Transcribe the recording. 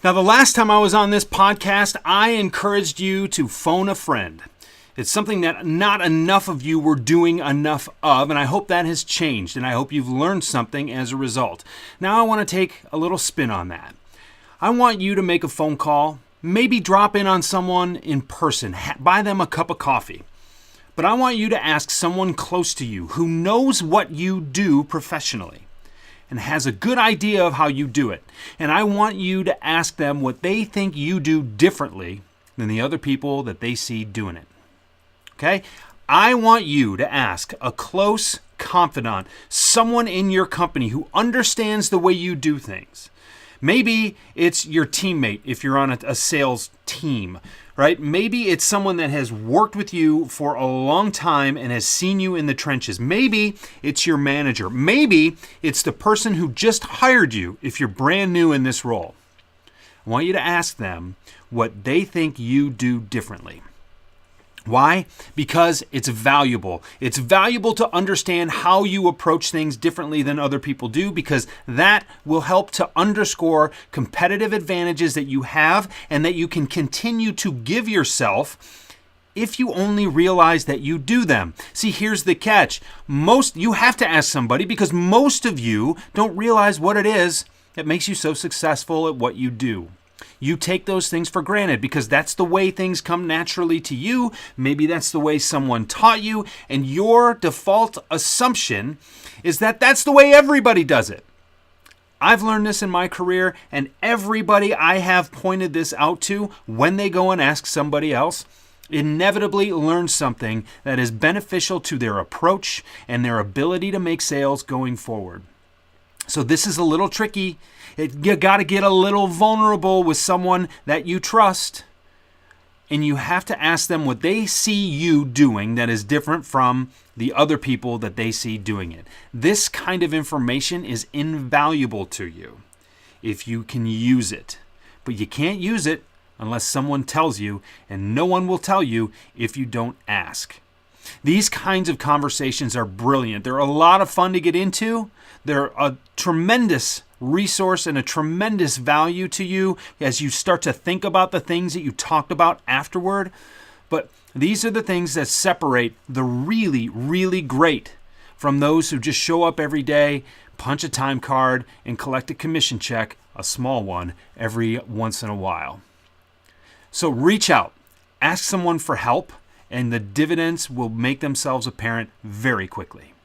Now, the last time I was on this podcast, I encouraged you to phone a friend. It's something that not enough of you were doing enough of, and I hope that has changed, and I hope you've learned something as a result. Now, I want to take a little spin on that. I want you to make a phone call, maybe drop in on someone in person, buy them a cup of coffee. But I want you to ask someone close to you who knows what you do professionally and has a good idea of how you do it. And I want you to ask them what they think you do differently than the other people that they see doing it. Okay? I want you to ask a close confidant, someone in your company who understands the way you do things. Maybe it's your teammate if you're on a sales team, right? Maybe it's someone that has worked with you for a long time and has seen you in the trenches. Maybe it's your manager. Maybe it's the person who just hired you if you're brand new in this role. I want you to ask them what they think you do differently. Why? Because it's valuable. It's valuable to understand how you approach things differently than other people do, because that will help to underscore competitive advantages that you have and that you can continue to give yourself if you only realize that you do them. See, here's the catch. You have to ask somebody because most of you don't realize what it is that makes you so successful at what you do. You take those things for granted because that's the way things come naturally to you. Maybe that's the way someone taught you, and your default assumption is that that's the way everybody does it. I've learned this in my career, and everybody I have pointed this out to, when they go and ask somebody else, inevitably learns something that is beneficial to their approach and their ability to make sales going forward. So this is a little tricky. You got to get a little vulnerable with someone that you trust. And you have to ask them what they see you doing that is different from the other people that they see doing it. This kind of information is invaluable to you if you can use it. But you can't use it unless someone tells you, and no one will tell you if you don't ask. These kinds of conversations are brilliant. They're a lot of fun to get into. They're a tremendous resource and a tremendous value to you as you start to think about the things that you talked about afterward. But these are the things that separate the really, really great from those who just show up every day, punch a time card, and collect a commission check, a small one, every once in a while. So reach out, ask someone for help, and the dividends will make themselves apparent very quickly.